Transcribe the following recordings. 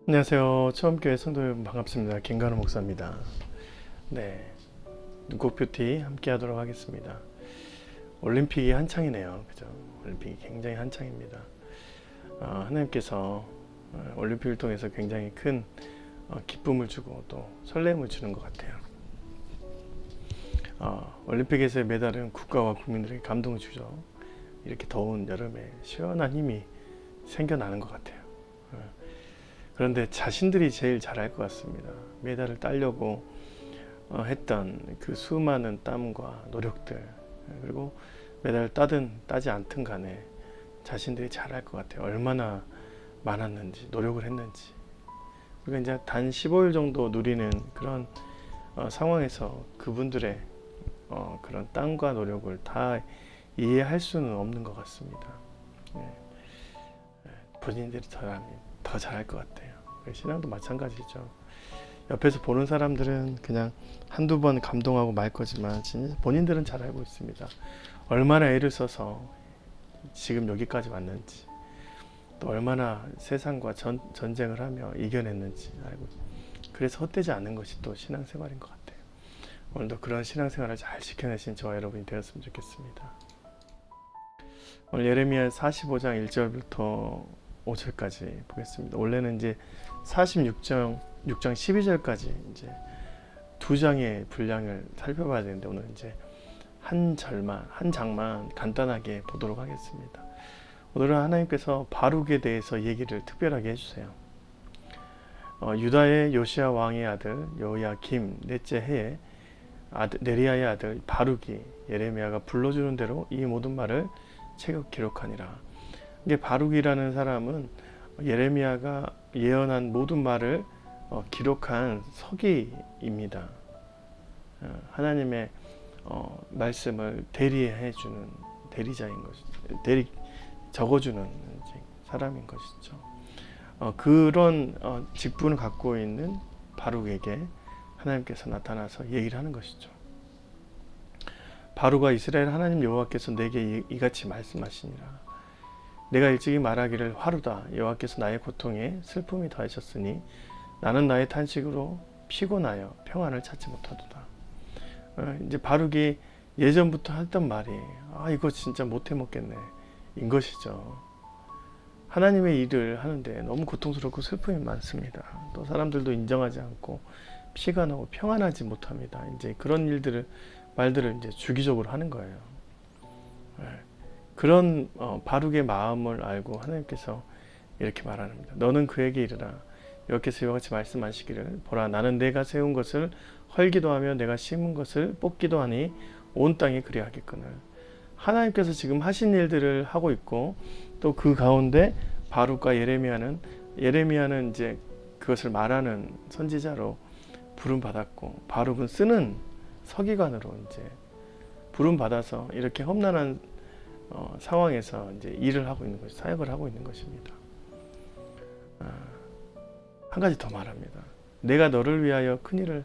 안녕하세요. 처음교회 성도 여러분 반갑습니다. 김관우 목사입니다. 네, 눈꽃뷰티 함께 하도록 하겠습니다. 올림픽이 한창이네요. 그죠? 올림픽이 굉장히 한창입니다. 하나님께서 올림픽을 통해서 굉장히 큰 기쁨을 주고 또 설렘을 주는 것 같아요. 올림픽에서의 메달은 국가와 국민들에게 감동을 주죠. 이렇게 더운 여름에 시원한 힘이 생겨나는 것 같아요. 그런데 자신들이 제일 잘할 것 같습니다. 메달을 따려고 했던 그 수많은 땀과 노력들, 그리고 메달을 따든 따지 않든 간에 자신들이 잘할 것 같아요. 얼마나 많았는지, 노력을 했는지. 우리가 이제 단 15일 정도 누리는 그런 상황에서 그분들의 그런 땀과 노력을 다 이해할 수는 없는 것 같습니다. 본인들이 더 잘할 것 같아요. 신앙도 마찬가지죠. 옆에서 보는 사람들은 그냥 한두 번 감동하고 말 거지만 진짜 본인들은 잘 알고 있습니다. 얼마나 애를 써서 지금 여기까지 왔는지, 또 얼마나 세상과 전쟁을 하며 이겨냈는지 알고, 그래서 헛되지 않는 것이 또 신앙생활인 것 같아요. 오늘도 그런 신앙생활을 잘 지켜내신 저와 여러분이 되었으면 좋겠습니다. 오늘 예레미야 45장 1절부터 5절까지 보겠습니다. 원래는 이제 46장 12절까지 이제 두 장의 분량을 살펴봐야 되는데 오늘 이제 한 장만 간단하게 보도록 하겠습니다. 오늘은 하나님께서 바룩에 대해서 얘기를 특별하게 해주세요. 유다의 요시야 왕의 아들 여호야김 넷째 해에 네리야의 아들 바룩이 예레미야가 불러주는 대로 이 모든 말을 책에 기록하니라. 이게 바룩이라는 사람은 예레미야가 예언한 모든 말을 기록한 서기입니다. 하나님의 말씀을 대리해주는 대리자인 것이죠. 적어주는 사람인 것이죠. 그런 직분을 갖고 있는 바룩에게 하나님께서 나타나서 얘기를 하는 것이죠. 바룩아, 이스라엘 하나님 여호와께서 내게 이같이 말씀하시니라. 내가 일찍이 말하기를 화루다. 여호와께서 나의 고통에 슬픔이 더하셨으니 나는 나의 탄식으로 피곤하여 평안을 찾지 못하도다. 이제 바룩이 예전부터 했던 말이 이거 진짜 못해 먹겠네 인 것이죠. 하나님의 일을 하는데 너무 고통스럽고 슬픔이 많습니다. 또 사람들도 인정하지 않고 피가 나고 평안하지 못합니다. 이제 그런 말들을 이제 주기적으로 하는 거예요. 그런 바룩의 마음을 알고 하나님께서 이렇게 말합니다. 너는 그에게 이르라. 여호와께서 이와 같이 말씀하시기를 보라, 나는 내가 세운 것을 헐기도 하며 내가 심은 것을 뽑기도 하니 온 땅에 그리하겠거늘. 하나님께서 지금 하신 일들을 하고 있고 또 그 가운데 바룩과 예레미야는 이제 그것을 말하는 선지자로 부름 받았고 바룩은 쓰는 서기관으로 이제 부름 받아서 이렇게 험난한 상황에서 이제 일을 하고 있는 것이 사역을 하고 있는 것입니다. 한 가지 더 말합니다. 내가 너를 위하여 큰 일을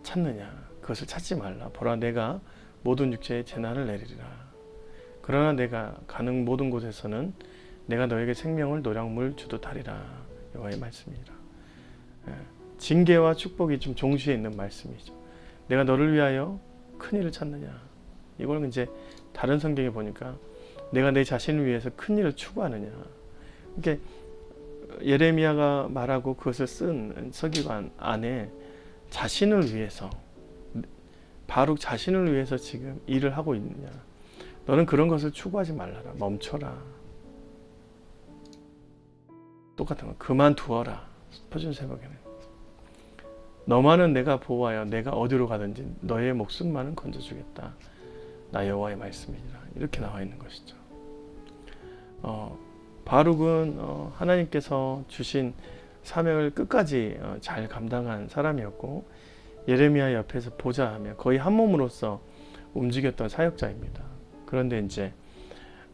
찾느냐? 그것을 찾지 말라. 보라, 내가 모든 육체에 재난을 내리리라. 그러나 내가 가는 모든 곳에서는 내가 너에게 생명을 노량물 주듯 하리라. 여호와의 말씀이라. 징계와 축복이 좀 동시에 있는 말씀이죠. 내가 너를 위하여 큰 일을 찾느냐? 이걸 이제 다른 성경에 보니까 내가 내 자신을 위해서 큰 일을 추구하느냐. 이렇게 예레미야가 말하고 그것을 쓴 서기관 안에 자신을 위해서, 바룩 자신을 위해서 지금 일을 하고 있느냐. 너는 그런 것을 추구하지 말라라. 멈춰라. 똑같은 거. 그만두어라. 스포준 새벽에는. 너만은 내가 보호하여 내가 어디로 가든지 너의 목숨만은 건져주겠다. 나 여호와의 말씀이니라. 이렇게 나와 있는 것이죠. 바룩은 하나님께서 주신 사명을 끝까지 잘 감당한 사람이었고 예레미야 옆에서 보좌하며 거의 한 몸으로서 움직였던 사역자입니다. 그런데 이제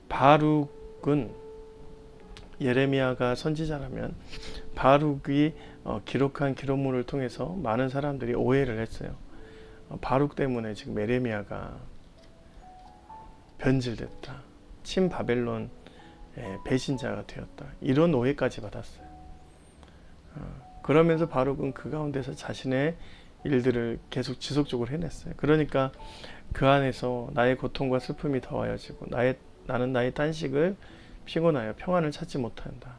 바룩은 예레미야가 선지자라면 바룩이 기록한 기록물을 통해서 많은 사람들이 오해를 했어요. 바룩 때문에 지금 예레미야가 변질됐다. 친바벨론 배신자가 되었다. 이런 오해까지 받았어요. 그러면서 바룩은 그 가운데서 자신의 일들을 계속 지속적으로 해냈어요. 그러니까 그 안에서 나의 고통과 슬픔이 더하여지고 나는 나의 탄식을 피곤하여 평안을 찾지 못한다.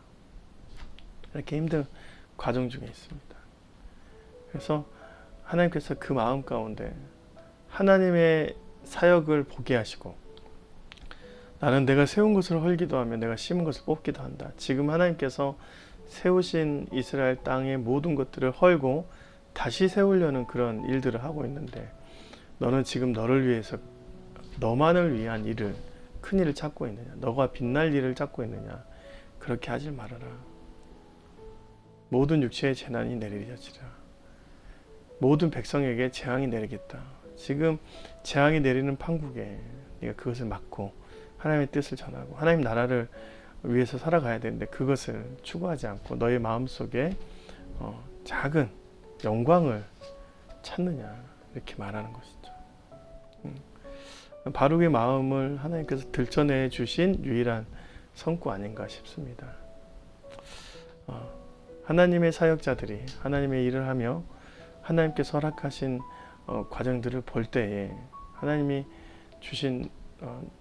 이렇게 힘든 과정 중에 있습니다. 그래서 하나님께서 그 마음 가운데 하나님의 사역을 보게 하시고, 나는 내가 세운 것을 헐기도 하며 내가 심은 것을 뽑기도 한다. 지금 하나님께서 세우신 이스라엘 땅의 모든 것들을 헐고 다시 세우려는 그런 일들을 하고 있는데, 너는 지금 너를 위해서 너만을 위한 일을, 큰 일을 찾고 있느냐, 너가 빛날 일을 찾고 있느냐. 그렇게 하지 말아라. 모든 육체의 재난이 내리려지라. 모든 백성에게 재앙이 내리겠다. 지금 재앙이 내리는 판국에 네가 그것을 막고 하나님의 뜻을 전하고 하나님 나라를 위해서 살아가야 되는데, 그것을 추구하지 않고 너의 마음속에 작은 영광을 찾느냐, 이렇게 말하는 것이죠. 바룩의 마음을 하나님께서 들춰내 주신 유일한 성구 아닌가 싶습니다. 하나님의 사역자들이 하나님의 일을 하며 하나님께서 허락하신 과정들을 볼 때에 하나님이 주신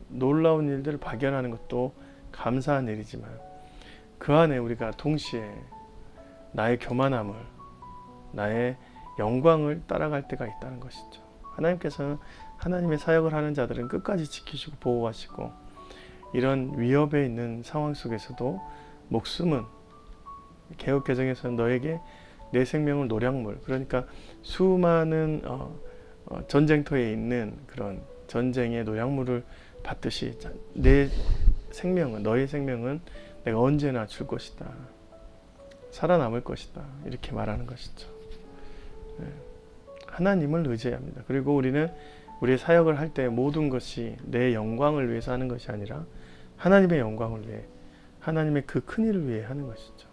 놀라운 일들을 발견하는 것도 감사한 일이지만, 그 안에 우리가 동시에 나의 교만함을, 나의 영광을 따라갈 때가 있다는 것이죠. 하나님께서는 하나님의 사역을 하는 자들은 끝까지 지키시고 보호하시고, 이런 위협에 있는 상황 속에서도 목숨은, 개혁개정에서는 너에게 내 생명을 노량물, 그러니까 수많은 전쟁터에 있는 그런 전쟁의 노량물을 받듯이 내 생명은, 너의 생명은 내가 언제나 줄 것이다, 살아남을 것이다, 이렇게 말하는 것이죠. 하나님을 의지해야 합니다. 그리고 우리는 우리의 사역을 할 때 모든 것이 내 영광을 위해서 하는 것이 아니라 하나님의 영광을 위해, 하나님의 그 큰 일을 위해 하는 것이죠.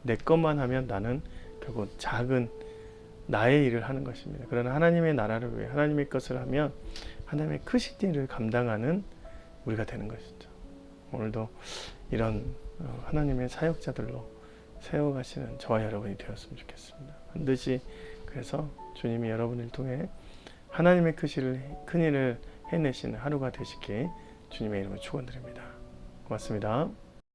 내 것만 하면 나는 결국 작은 나의 일을 하는 것입니다. 그러나 하나님의 나라를 위해 하나님의 것을 하면 하나님의 크신 일을 감당하는 우리가 되는 것이죠. 오늘도 이런 하나님의 사역자들로 세워가시는 저와 여러분이 되었으면 좋겠습니다. 반드시 그래서 주님이 여러분을 통해 하나님의 큰 일을 해내시는 하루가 되시길 주님의 이름으로 축원드립니다. 고맙습니다.